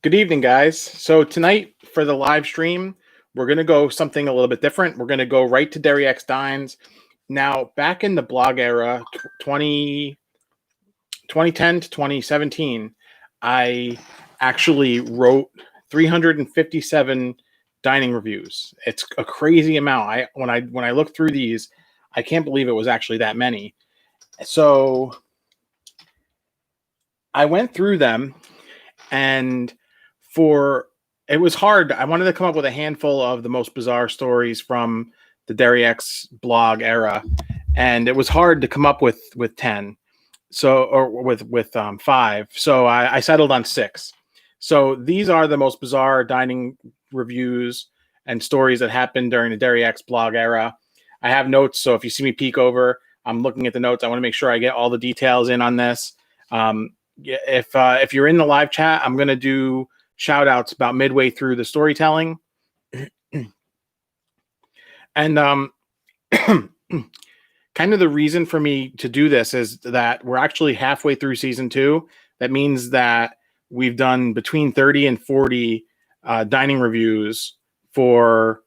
Good evening, guys. So tonight for the live stream, we're going to go something a little bit different. We're going to go right to derryX Dines. Now, back in the blog era, 2010 to 2017, I actually wrote 357 dining reviews. It's a crazy amount. When I look through these, I can't believe it was actually that many. So I went through them, and it was hard. I wanted to come up with a handful of the most bizarre stories from the derryX blog era, and it was hard to come up with 10. Or with 5. So I settled on 6. So these are the most bizarre dining reviews and stories that happened during the derryX blog era. I have notes, so if you see me peek over, I'm looking at the notes. I want to make sure I get all the details in on this. If you're in the live chat, I'm going to do shout outs about midway through the storytelling. And kind of the reason for me to do this is that we're actually halfway through season 2. That means that we've done between 30 and 40 dining reviews for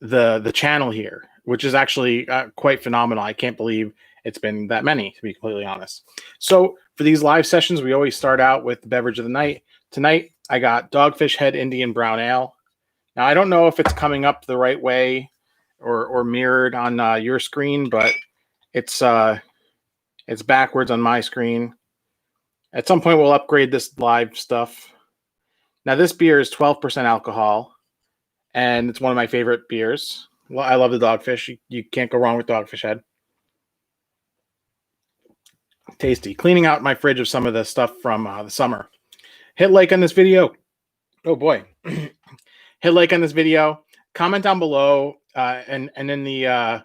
the channel here, which is actually quite phenomenal. I can't believe it's been that many, to be completely honest. So for these live sessions, we always start out with the beverage of the night. Tonight, I got Dogfish Head Indian Brown Ale. Now, I don't know if it's coming up the right way or mirrored on your screen, but it's backwards on my screen. At some point, we'll upgrade this live stuff. Now, this beer is 12% alcohol, and it's one of my favorite beers. Well, I love the Dogfish. You can't go wrong with Dogfish Head. Tasty. Cleaning out my fridge of some of the stuff from the summer. Hit like on this video. Oh, boy. Hit like on this video. Comment down below. And in the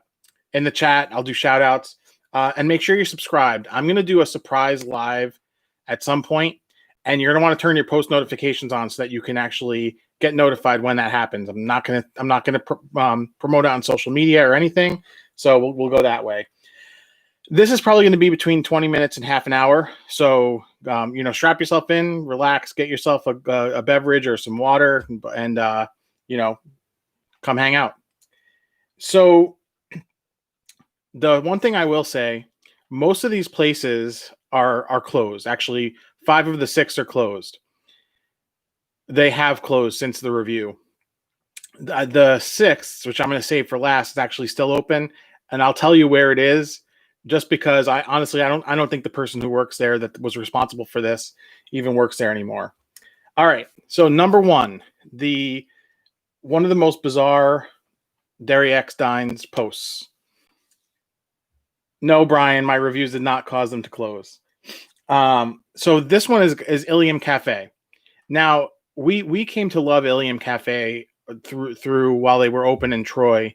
chat, I'll do shout outs, and make sure you're subscribed. I'm going to do a surprise live at some point, and you're going to want to turn your post notifications on so that you can actually get notified when that happens. I'm not going to promote it on social media or anything. So we'll go that way. This is probably going to be between 20 minutes and half an hour. So, strap yourself in, relax, get yourself a beverage or some water, and, come hang out. So the one thing I will say, most of these places are closed. Actually, 5 of the 6 are closed. They have closed since the review. The 6th, which I'm going to save for last, is actually still open, and I'll tell you where it is, just because I don't think the person who works there that was responsible for this even works there anymore. All right. So number 1, one of the most bizarre derryX Dines posts. No, Brian, my reviews did not cause them to close. So this one is Ilium Cafe. Now, we came to love Ilium Cafe through while they were open in Troy,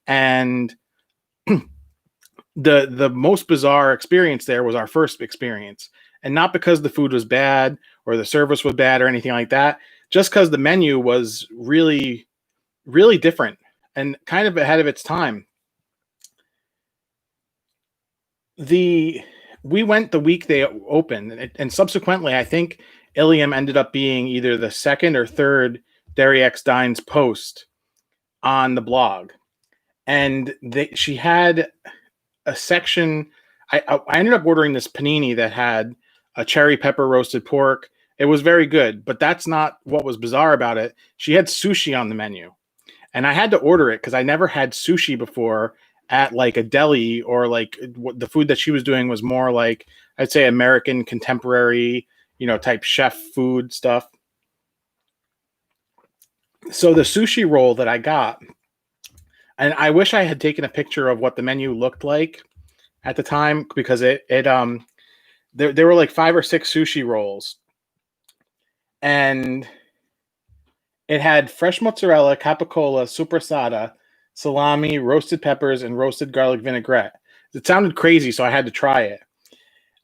and the most bizarre experience there was our first experience, and not because the food was bad or the service was bad or anything like that, just because the menu was really, really different and kind of ahead of its time. We went the week they opened, and subsequently, I think Ilium ended up being either the 2nd or 3rd derryX Dines post on the blog. And she had a section. I ended up ordering this panini that had a cherry pepper roasted pork. It was very good, but that's not what was bizarre about it. She had sushi on the menu. And I had to order it because I never had sushi before at like a deli, or like the food that she was doing was more like, I'd say, American contemporary, type chef food stuff. So the sushi roll that I got, and I wish I had taken a picture of what the menu looked like at the time, because there were like 5 or 6 sushi rolls, and it had fresh mozzarella, capicola, sopressata, salami, roasted peppers, and roasted garlic vinaigrette. It sounded crazy, so I had to try it.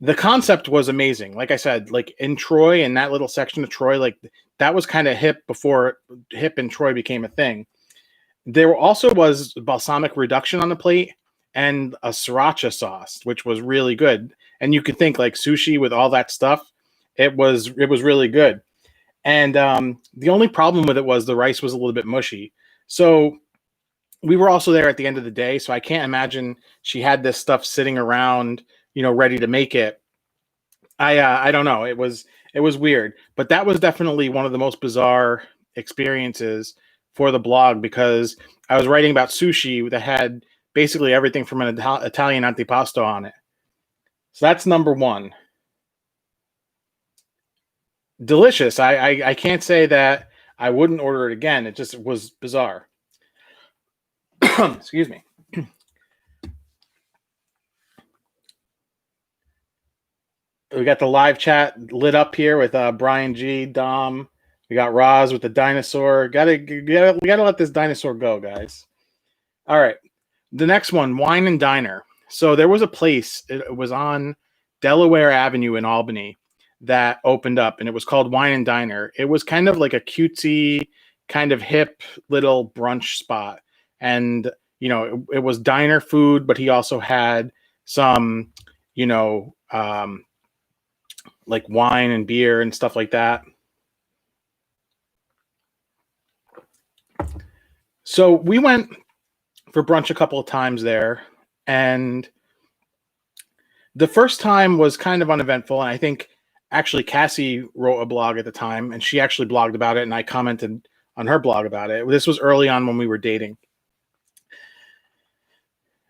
The concept was amazing. Like I said, like in Troy, in that little section of Troy, like that was kind of hip before hip in Troy became a thing. There also was balsamic reduction on the plate and a sriracha sauce, which was really good. And you could think like sushi with all that stuff. It was really good. And the only problem with it was the rice was a little bit mushy. So we were also there at the end of the day, so I can't imagine she had this stuff sitting around, ready to make it. I don't know. It was weird, but that was definitely one of the most bizarre experiences for the blog because I was writing about sushi that had basically everything from an Italian antipasto on it. So that's number one. Delicious. I can't say that I wouldn't order it again. It just was bizarre. Excuse me. We got the live chat lit up here with Brian G, Dom. We got Roz with the dinosaur. We gotta let this dinosaur go, guys. All right. The next one, Wine and Diner. So there was a place. It was on Delaware Avenue in Albany that opened up, and it was called Wine and Diner. It was kind of like a cutesy, kind of hip little brunch spot, and it was diner food, but he also had some, like wine and beer and stuff like that. So we went for brunch a couple of times there, and the first time was kind of uneventful. And I think actually Cassie wrote a blog at the time, and she actually blogged about it, and I commented on her blog about it. This was early on when we were dating.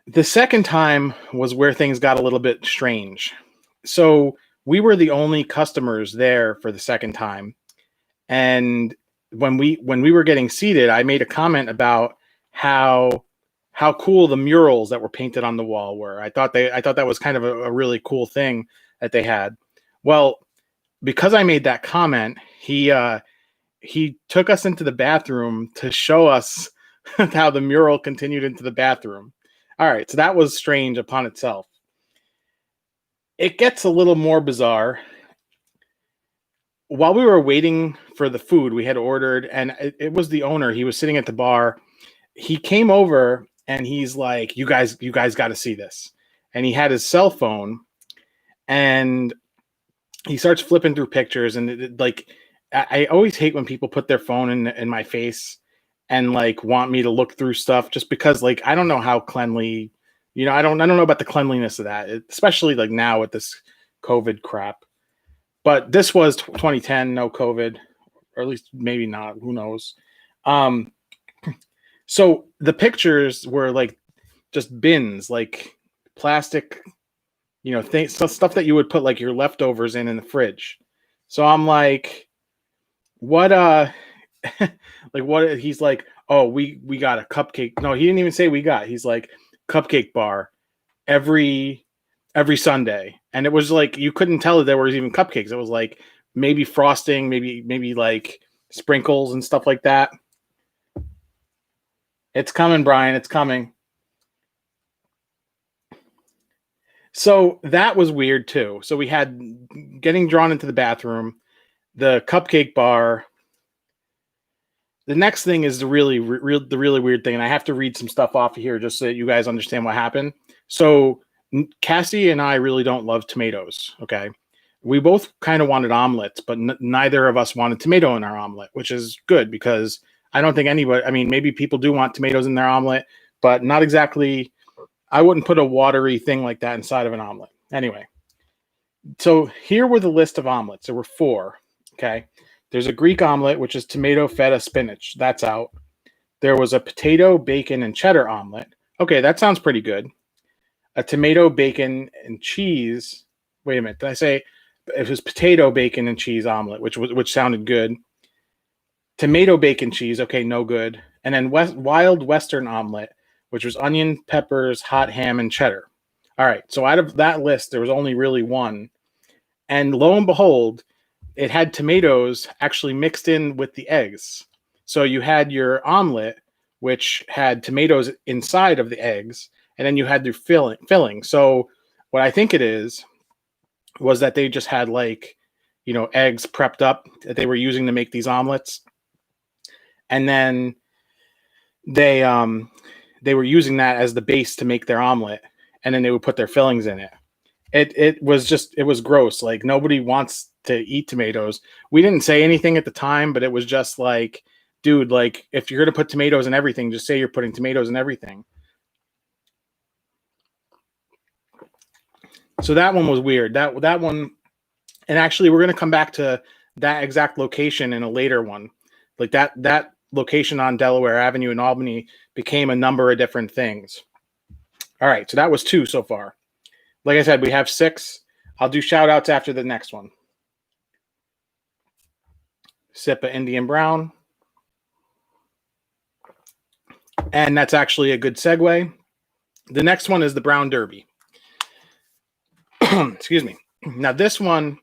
The second time was where things got a little bit strange. So we were the only customers there for the second time. And when we were getting seated, I made a comment about how cool the murals that were painted on the wall were. I thought that was kind of a really cool thing that they had. Well, because I made that comment, he took us into the bathroom to show us how the mural continued into the bathroom. All right, so that was strange upon itself. It gets a little more bizarre. While we were waiting for the food we had ordered, and it was the owner, he was sitting at the bar. He came over and he's like, you guys got to see this. And he had his cell phone and he starts flipping through pictures. And I always hate when people put their phone in my face and like want me to look through stuff just because like, I don't know how cleanly, I don't know about the cleanliness of that, especially like now with this COVID crap. But this was 2010, no COVID, or at least maybe not, who knows. So the pictures were like just bins, like plastic, stuff that you would put like your leftovers in the fridge. So I'm like, what, like what? He's like, oh, we got a cupcake. No, he didn't even say we got. He's like, cupcake bar every Sunday. And it was like, you couldn't tell that there was even cupcakes. It was like maybe frosting, maybe like sprinkles and stuff like that. It's coming, Brian. It's coming. So that was weird too. So we had getting drawn into the bathroom, the cupcake bar. The next thing is the really weird thing. And I have to read some stuff off of here just so that you guys understand what happened. So Cassie and I really don't love tomatoes. Okay. We both kind of wanted omelets, but neither of us wanted tomato in our omelet, which is good because I don't think anybody, I mean, maybe people do want tomatoes in their omelet, but not exactly. I wouldn't put a watery thing like that inside of an omelet. Anyway, so here were the list of omelets. There were 4. Okay. There's a Greek omelet, which is tomato, feta, spinach. That's out. There was a potato, bacon, and cheddar omelet. Okay, that sounds pretty good. A tomato, bacon, and cheese. Wait a minute. Did I say it was potato, bacon, and cheese omelet, which sounded good? Tomato, bacon, cheese. Okay, no good. And then wild Western omelet, which was onion, peppers, hot ham, and cheddar. All right. So out of that list, there was only really one. And lo and behold, it had tomatoes actually mixed in with the eggs. So you had your omelet, which had tomatoes inside of the eggs, and then you had your filling. So what I think it is was that they just had like, eggs prepped up that they were using to make these omelets. And then they were using that as the base to make their omelet, and then they would put their fillings in it. It was gross. Like nobody wants to eat tomatoes. We didn't say anything at the time, but it was just like, dude, like if you're gonna put tomatoes in everything, just say you're putting tomatoes in everything. So that one was weird. That one, and actually we're gonna come back to that exact location in a later one. Like that location on Delaware Avenue in Albany became a number of different things. All right, so that was 2 so far. Like I said, we have 6. I'll do shout outs after the next one. Sip of Indian Brown. And that's actually a good segue. The next one is the Brown Derby. Excuse me. Now, this one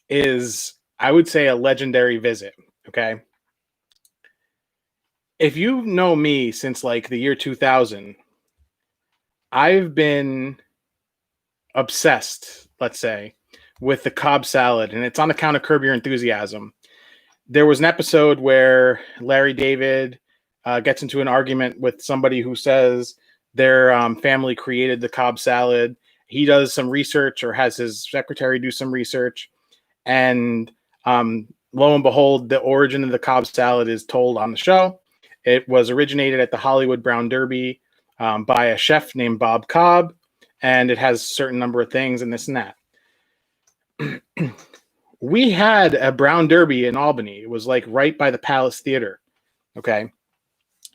is, I would say, a legendary visit. Okay. If you know me since like the year 2000, I've been obsessed, let's say, with the Cobb salad, and it's on account of Curb Your Enthusiasm. There was an episode where Larry David gets into an argument with somebody who says their family created the Cobb salad. He does some research, or has his secretary do some research, and lo and behold, the origin of the Cobb salad is told on the show. It was originated at the Hollywood Brown Derby by a chef named Bob Cobb, and it has a certain number of things and this and that. We had a Brown Derby in Albany. It was like right by the Palace Theater. Okay.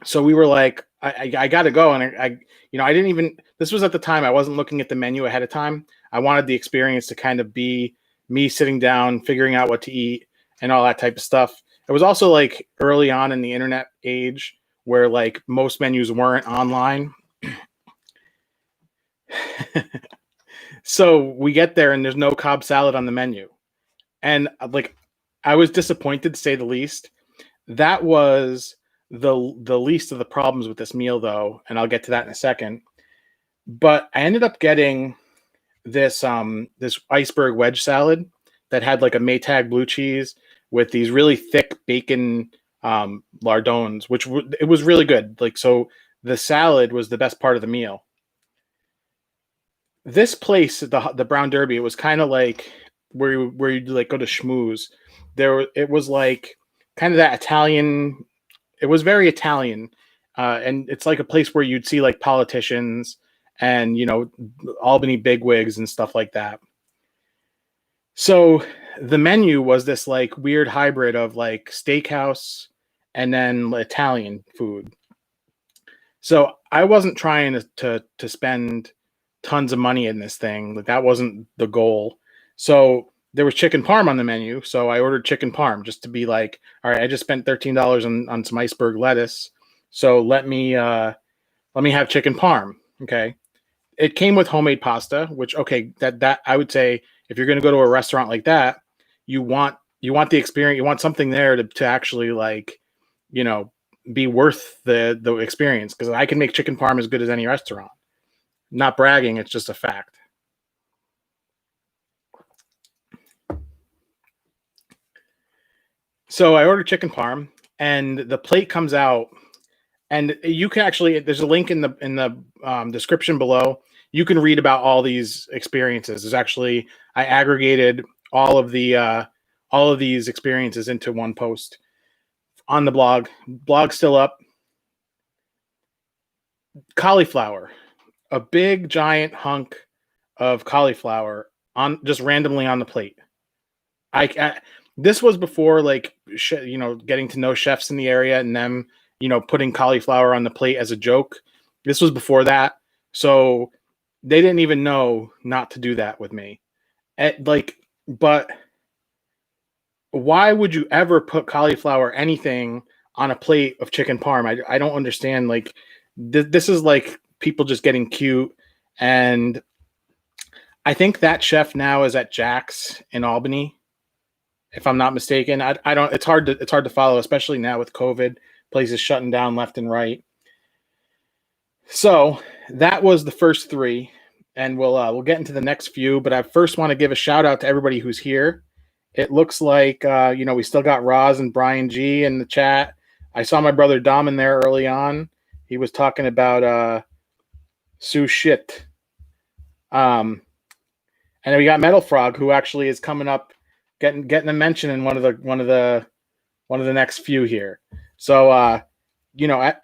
So we were like, I got to go. And I didn't even, this was at the time, I wasn't looking at the menu ahead of time. I wanted the experience to kind of be me sitting down, figuring out what to eat and all that type of stuff. It was also like early on in the internet age where like most menus weren't online. So we get there and there's no Cobb salad on the menu. And like, I was disappointed to say the least. That was the least of the problems with this meal, though, and I'll get to that in a second. But I ended up getting this this iceberg wedge salad that had like a Maytag blue cheese with these really thick bacon lardons, which it was really good. Like, so the salad was the best part of the meal. This place, the Brown Derby, it was kind of like where you like go to schmooze. It was like kind of that Italian. It was very Italian, and it's like a place where you'd see like politicians and Albany bigwigs and stuff like that. So the menu was this like weird hybrid of like steakhouse and then Italian food. So I wasn't trying to spend tons of money in this thing. Like that wasn't the goal. So there was chicken parm on the menu. So I ordered chicken parm just to be like, all right, I just spent $13 on some iceberg lettuce. So let me have chicken parm. Okay. It came with homemade pasta, which, okay, that I would say if you're going to go to a restaurant like that, you want the experience, you want something there to actually like, be worth the experience. Cause I can make chicken parm as good as any restaurant. Not bragging, it's just a fact. So I ordered chicken parm, and the plate comes out, and you can actually, there's a link in the description below. You can read about all these experiences. There's actually, I aggregated all of these experiences into one post on the blog. Blog's still up. Cauliflower, a big giant hunk of cauliflower on just randomly on the plate. This was before like getting to know chefs in the area and them putting cauliflower on the plate as a joke. This was before that, so they didn't even know not to do that with me. But why would you ever put cauliflower anything on a plate of chicken parm? I don't understand. Like this is like people just getting cute. And I think that chef now is at Jack's in Albany, if I'm not mistaken. I don't. It's hard to follow, especially now with COVID, places shutting down left and right. So that was the first 3, and we'll get into the next few. But I first want to give a shout out to everybody who's here. It looks like we still got Roz and Brian G in the chat. I saw my brother Dom in there early on. He was talking about Sue shit. And then we got Metal Frog, who actually is coming up, getting a mention in one of the next few here. So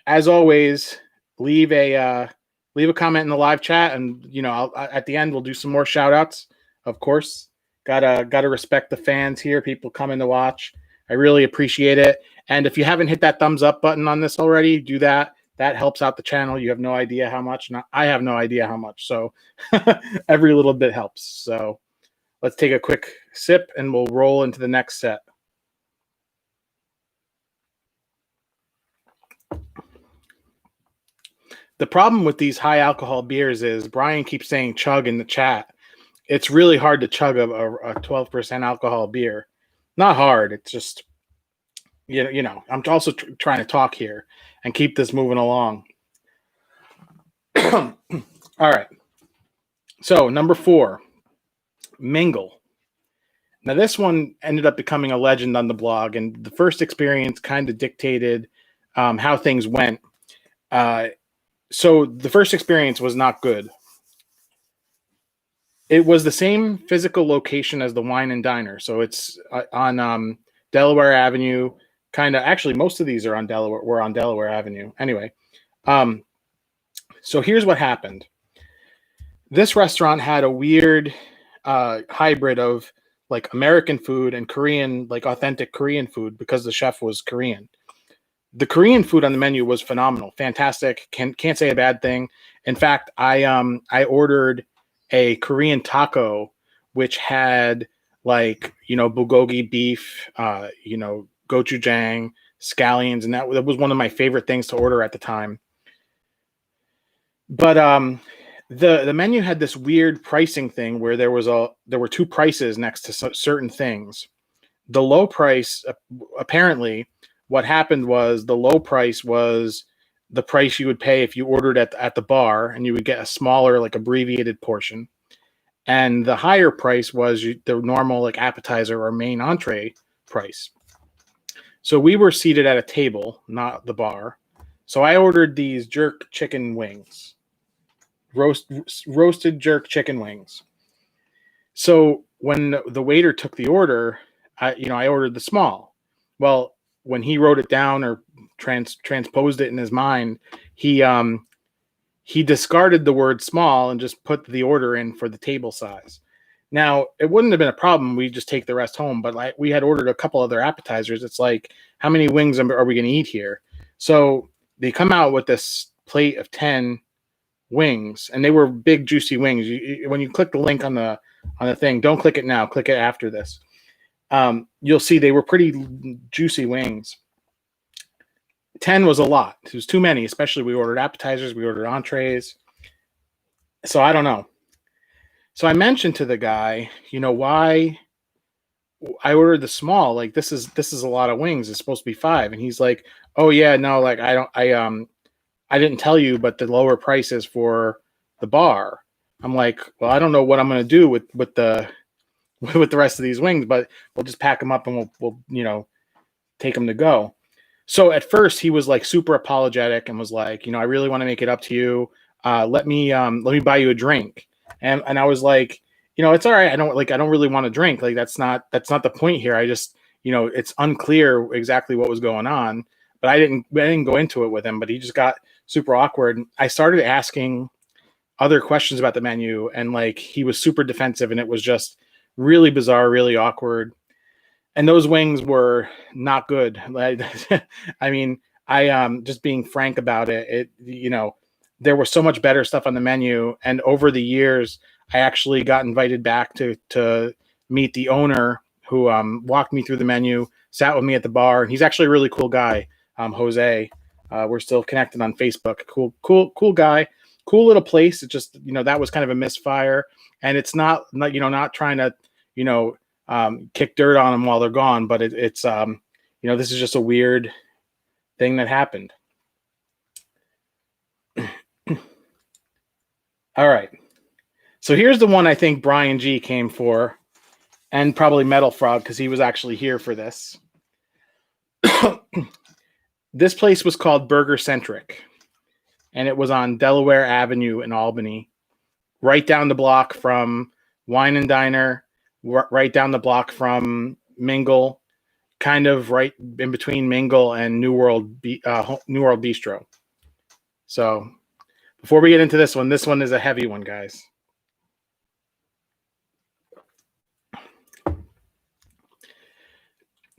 as always, leave a comment in the live chat, and at the end we'll do some more shout outs. Of course, gotta respect the fans here, people coming to watch. I really appreciate it. And if you haven't hit that thumbs up button on this already, do that. That helps out the channel. You have no idea how much. I have no idea how much. So every little bit helps. So let's take a quick sip and we'll roll into the next set. The problem with these high alcohol beers is Brian keeps saying chug in the chat. It's really hard to chug a 12% alcohol beer. Not hard. It's just, I'm also trying to talk here and keep this moving along. All right. So number 4, Mingle. Now this one ended up becoming a legend on the blog, and the first experience kind of dictated how things went. So the first experience was not good. It was the same physical location as the Wine and Diner. So it's on Delaware Avenue. Actually, most of these are on Delaware. We're on Delaware Avenue. Anyway, so here's what happened. This restaurant had a weird hybrid of like American food and Korean, like authentic Korean food, because the chef was Korean. The Korean food on the menu was phenomenal, fantastic. Can't say a bad thing. In fact, I ordered a Korean taco, which had like bulgogi beef, gochujang, scallions, and that was one of my favorite things to order at the time. But the menu had this weird pricing thing where there were 2 prices next to certain things. The low price, apparently, what happened was the low price was the price you would pay if you ordered at the bar, and you would get a smaller, like abbreviated portion. And the higher price was the normal, like appetizer or main entree price. So we were seated at a table, not the bar. So I ordered these jerk chicken wings, roasted jerk chicken wings. So when the waiter took the order, I ordered the small. Well, when he wrote it down or transposed it in his mind, he discarded the word small and just put the order in for the table size. Now, it wouldn't have been a problem. We just take the rest home. But we had ordered a couple other appetizers. It's like, how many wings are we going to eat here? So they come out with this plate of 10 wings, and they were big, juicy wings. When you click the link on the thing, don't click it now. Click it after this. You'll see they were pretty juicy wings. 10 was a lot. It was too many, especially we ordered appetizers, we ordered entrees. So I don't know. So I mentioned to the guy, why I ordered the small, like this is a lot of wings. It's supposed to be 5. And he's like, oh yeah, no, like I didn't tell you, but the lower price is for the bar. I'm like, well, I don't know what I'm going to do with the rest of these wings, but we'll just pack them up and we'll take them to go. So at first he was like super apologetic and was like, I really want to make it up to you. Let me buy you a drink. And I was like, it's all right. I don't really want to drink. Like that's not the point here. I just, it's unclear exactly what was going on, but I didn't go into it with him, but he just got super awkward. I started asking other questions about the menu, and like he was super defensive, and it was just really bizarre, really awkward. And those wings were not good. I mean, just being frank about it, there was so much better stuff on the menu. And over the years, I actually got invited back to meet the owner, who walked me through the menu, sat with me at the bar. And he's actually a really cool guy, Jose. We're still connected on Facebook. Cool guy, cool little place. It just, that was kind of a misfire. And it's not trying to, kick dirt on them while they're gone, but it's this is just a weird thing that happened. All right, so here's the one I think Brian G came for, and probably Metal Frog, because he was actually here for this. This place was called Burger Centric, and it was on Delaware Avenue in Albany, right down the block from Wine and Diner, right down the block from Mingle, kind of right in between Mingle and New World Bistro. So before we get into this one is a heavy one, guys.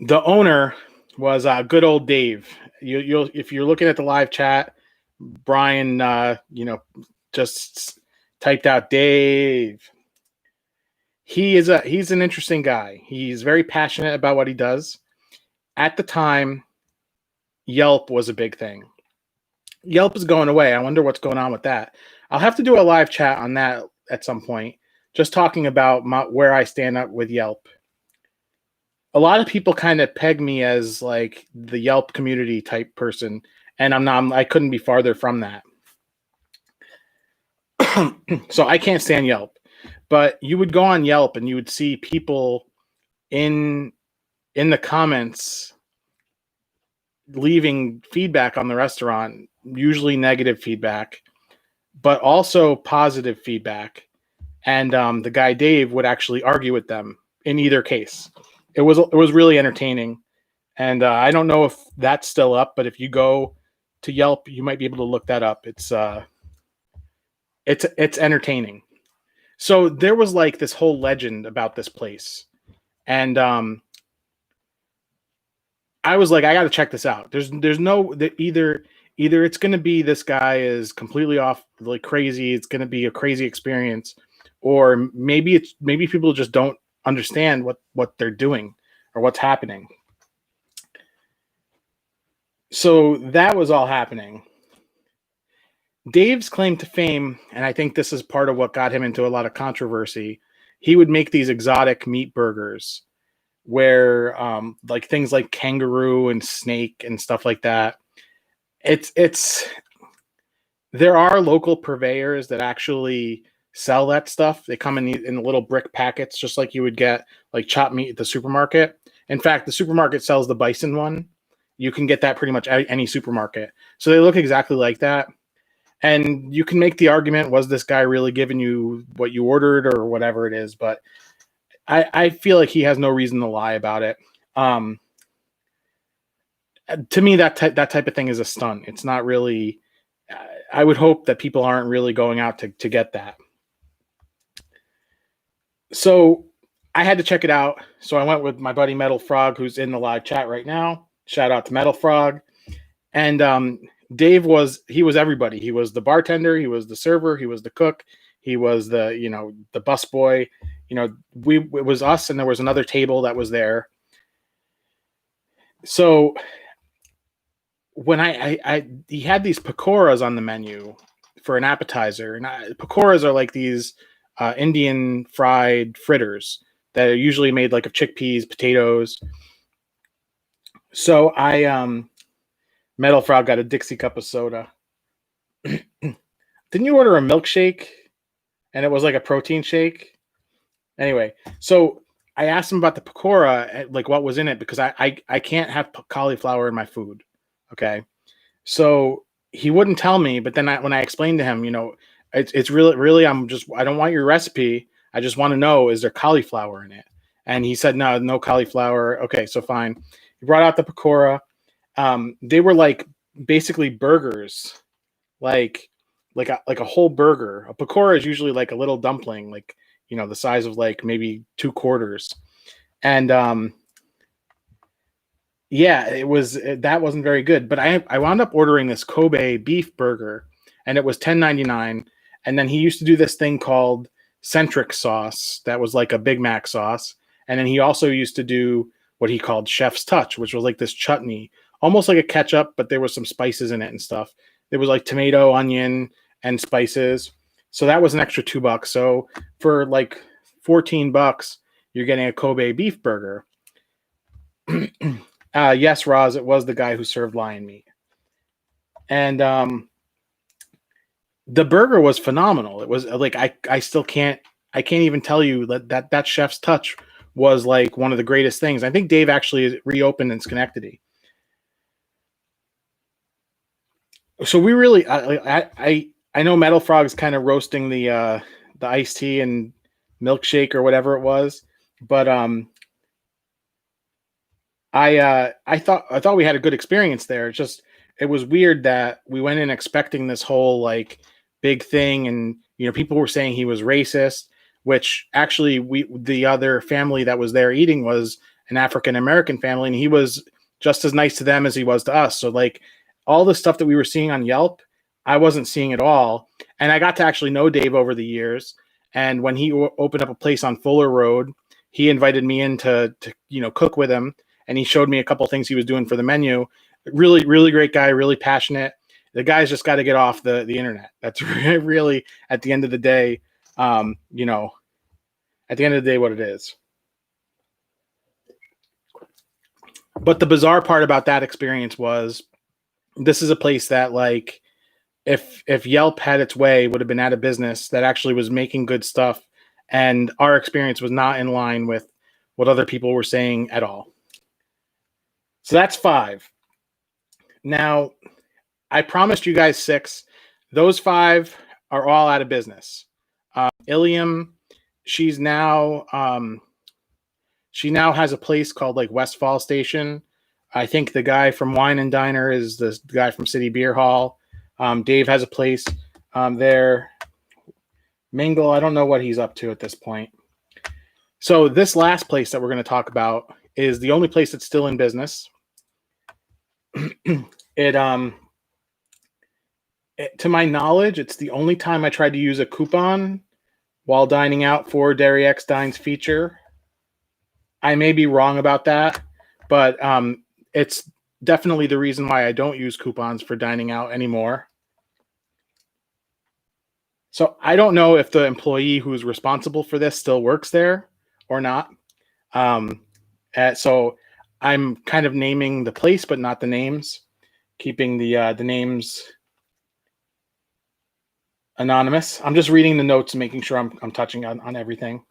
The owner was good old Dave. You'll if you're looking at the live chat, Brian, just typed out Dave. He's an interesting guy. He's very passionate about what he does. At the time, Yelp was a big thing. Yelp is going away. I wonder what's going on with that. I'll have to do a live chat on that at some point, just talking about where I stand up with Yelp. A lot of people kind of peg me as like the Yelp community type person, and I'm not. I couldn't be farther from that. So I can't stand Yelp. But you would go on Yelp and you would see people in the comments leaving feedback on the restaurant, usually negative feedback, but also positive feedback. And the guy Dave would actually argue with them in either case. It was really entertaining. And I don't know if that's still up, but if you go to Yelp, you might be able to look that up. It's entertaining. So there was like this whole legend about this place. And I was like, I got to check this out. There's no either it's going to be this guy is completely off, like crazy. It's going to be a crazy experience, or maybe people just don't understand what they're doing or what's happening. So that was all happening. Dave's claim to fame, and I think this is part of what got him into a lot of controversy, he would make these exotic meat burgers where like things like kangaroo and snake and stuff like that. There are local purveyors that actually sell that stuff. They come in little brick packets, just like you would get like chopped meat at the supermarket. In fact, the supermarket sells the bison one. You can get that pretty much at any supermarket. So they look exactly like that. And you can make the argument, was this guy really giving you what you ordered or whatever it is? But I feel like he has no reason to lie about it. To me, that type of thing is a stunt. It's not really. I would hope that people aren't really going out to get that. So I had to check it out. So I went with my buddy Metal Frog, who's in the live chat right now. Shout out to Metal Frog. And Dave was everybody. He was the bartender. He was the server. He was the cook. He was the bus boy. It was us, and there was another table that was there. So when he had these pakoras on the menu for an appetizer, and pakoras are like these Indian fried fritters that are usually made like of chickpeas, potatoes. So Metal Frog got a Dixie cup of soda. Didn't you order a milkshake? And it was like a protein shake? Anyway, so I asked him about the pakora, like what was in it, because I can't have cauliflower in my food. Okay. So he wouldn't tell me, but then when I explained to him, it's really, I don't want your recipe. I just want to know, is there cauliflower in it? And he said, no cauliflower. Okay, so fine. He brought out the pakora. They were like basically burgers, like a whole burger. A pakora is usually like a little dumpling, like the size of like maybe 2 quarters. And that wasn't very good. But I wound up ordering this Kobe beef burger, and it was $10.99. And then he used to do this thing called centric sauce that was like a Big Mac sauce. And then he also used to do what he called Chef's Touch, which was like this chutney, almost like a ketchup, but there was some spices in it and stuff. There was like tomato, onion, and spices. So that was an extra $2. So for like $14, you're getting a Kobe beef burger. Yes, Roz, it was the guy who served lion meat. And the burger was phenomenal. It was like I can't even tell you that Chef's Touch was like one of the greatest things. I think Dave actually reopened in Schenectady. So we really, I know Metal Frog's kind of roasting the iced tea, and milkshake or whatever it was. But I thought we had a good experience there. It's just it was weird that we went in expecting this whole like big thing, and people were saying he was racist, which actually the other family that was there eating was an African American family, and he was just as nice to them as he was to us. So like all the stuff that we were seeing on Yelp, I wasn't seeing at all. And I got to actually know Dave over the years. And when he opened up a place on Fuller Road, he invited me in to cook with him, and he showed me a couple things he was doing for the menu. Really, really great guy, really passionate. The guy's just got to get off the internet. That's really at the end of the day, at the end of the day, what it is. But the bizarre part about that experience was this is a place that like if Yelp had its way would have been out of business, that actually was making good stuff, and our experience was not in line with what other people were saying at all. So that's 5. Now, I promised you guys 6. Those 5 are all out of business. Ilium, she now has a place called like Westfall Station. I think the guy from Wine and Diner is the guy from City Beer Hall. Dave has a place there. Mingle, I don't know what he's up to at this point. So this last place that we're going to talk about is the only place that's still in business. To my knowledge, it's the only time I tried to use a coupon while dining out for derryX Dines feature. I may be wrong about that, but it's definitely the reason why I don't use coupons for dining out anymore. So I don't know if the employee who's responsible for this still works there or not. So I'm kind of naming the place, but not the names, keeping the names anonymous. I'm just reading the notes and making sure I'm touching on everything.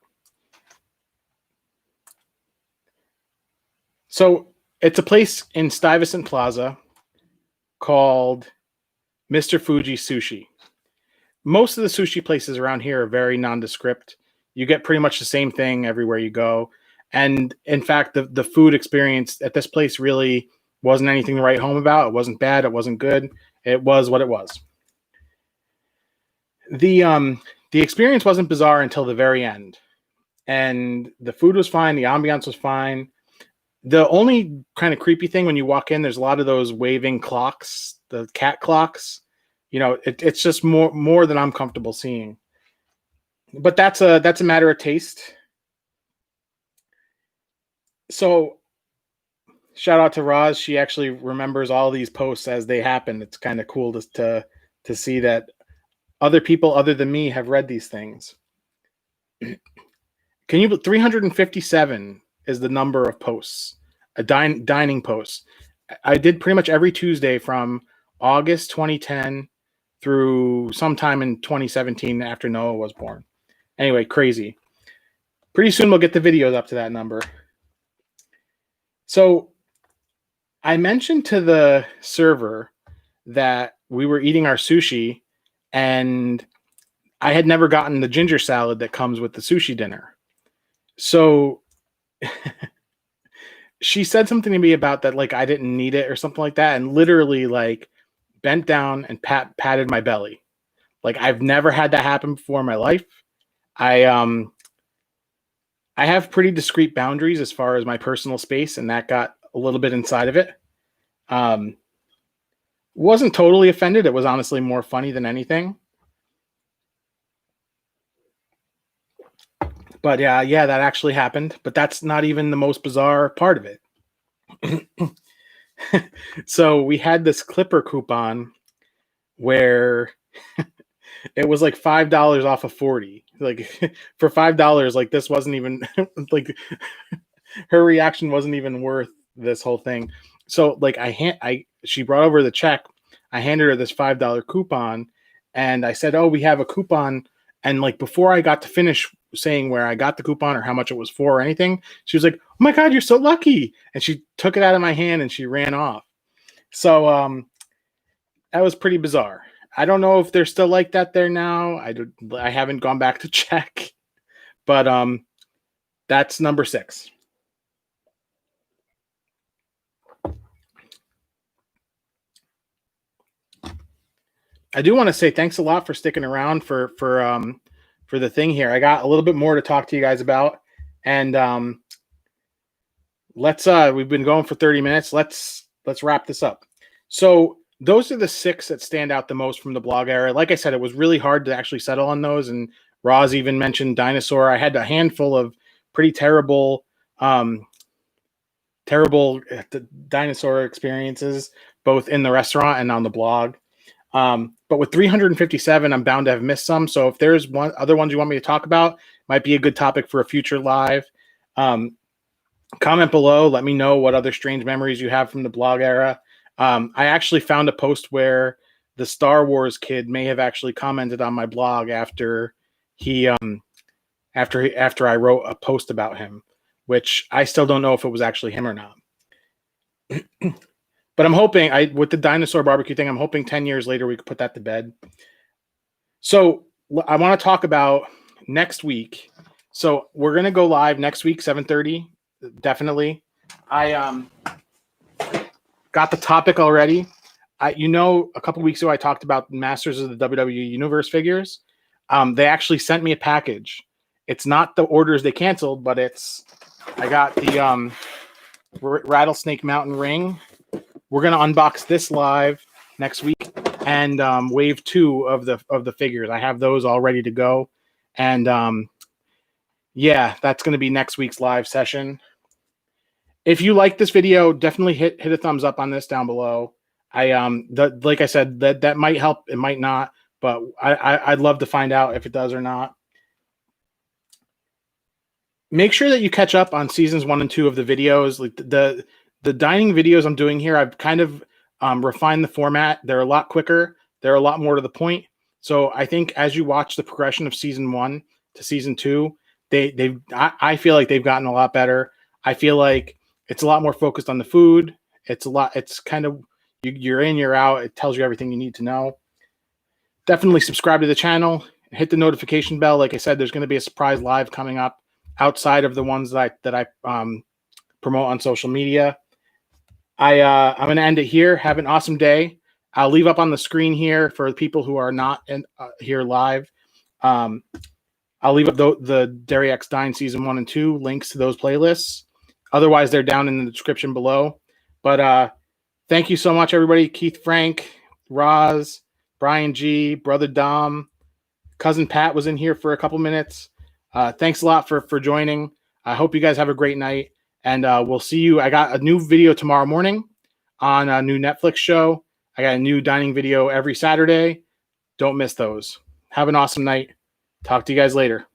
So it's a place in Stuyvesant Plaza called Mr. Fuji Sushi. Most of the sushi places around here are very nondescript. You get pretty much the same thing everywhere you go. And in fact, the food experience at this place really wasn't anything to write home about. It wasn't bad. It wasn't good. It was what it was. The experience wasn't bizarre until the very end. And the food was fine. The ambiance was fine. The only kind of creepy thing when you walk in, there's a lot of those waving clocks, the cat clocks. It's just more than I'm comfortable seeing. But that's a matter of taste. So shout out to Roz. She actually remembers all these posts as they happen. It's kind of cool to see that other people other than me have read these things. Can you 357 is the number of posts, dining posts. I did pretty much every Tuesday from August 2010 through sometime in 2017 after Noah was born. Anyway, crazy. Pretty soon we'll get the videos up to that number. So I mentioned to the server that we were eating our sushi and I had never gotten the ginger salad that comes with the sushi dinner. So she said something to me about that, like I didn't need it or something like that, and literally like bent down and patted my belly. Like I've never had that happen before in my life. I have pretty discrete boundaries as far as my personal space, and that got a little bit inside of it. Wasn't totally offended. It was honestly more funny than anything. But yeah, that actually happened. But that's not even the most bizarre part of it. So we had this Clipper coupon where it was like $5 off of 40. Like for $5, like this wasn't even like her reaction wasn't even worth this whole thing. So like she brought over the check. I handed her this $5 coupon and I said, "Oh, we have a coupon." And like before I got to finish saying where I got the coupon or how much it was for or anything, she was like, "Oh my God, you're so lucky." And she took it out of my hand and she ran off. So that was pretty bizarre. I don't know if they're still like that there now. I haven't gone back to check, But that's number 6. I do want to say thanks a lot for sticking around for the thing here. I got a little bit more to talk to you guys about, and we've been going for 30 minutes. Let's wrap this up. So those are the 6 that stand out the most from the blog era. Like I said, it was really hard to actually settle on those, and Roz even mentioned dinosaur. I had a handful of pretty terrible dinosaur experiences, both in the restaurant and on the blog. But with 357, I'm bound to have missed some. So if there's other ones you want me to talk about, might be a good topic for a future live. Comment below. Let me know what other strange memories you have from the blog era. I actually found a post where the Star Wars kid may have actually commented on my blog after he after I wrote a post about him, which I still don't know if it was actually him or not. But I'm hoping, with the dinosaur barbecue thing, I'm hoping 10 years later we could put that to bed. So I want to talk about next week. So we're going to go live next week, 7:30, definitely. I got the topic already. A couple weeks ago I talked about Masters of the WWE Universe figures. They actually sent me a package. It's not the orders they canceled, but I got the Rattlesnake Mountain ring. We're gonna unbox this live next week, and wave 2 of the figures. I have those all ready to go, and yeah, that's gonna be next week's live session. If you like this video, definitely hit a thumbs up on this down below. Like I said, that might help, it might not, but I'd love to find out if it does or not. Make sure that you catch up on seasons 1 and 2 of the videos. Like the dining videos I'm doing here, I've kind of refined the format. They're a lot quicker. They're a lot more to the point. So I think as you watch the progression of season 1 to season 2, I feel like they've gotten a lot better. I feel like it's a lot more focused on the food. It's kind of, you're in, you're out. It tells you everything you need to know. Definitely subscribe to the channel. Hit the notification bell. Like I said, there's going to be a surprise live coming up outside of the ones that I promote on social media. I'm going to end it here. Have an awesome day. I'll leave up on the screen here for the people who are not here live. I'll leave up the derryX Dine Season 1 and 2 links to those playlists. Otherwise, they're down in the description below. But thank you so much, everybody. Keith Frank, Roz, Brian G, Brother Dom, Cousin Pat was in here for a couple minutes. Thanks a lot for joining. I hope you guys have a great night. And we'll see you. I got a new video tomorrow morning on a new Netflix show. I got a new dining video every Saturday. Don't miss those. Have an awesome night. Talk to you guys later.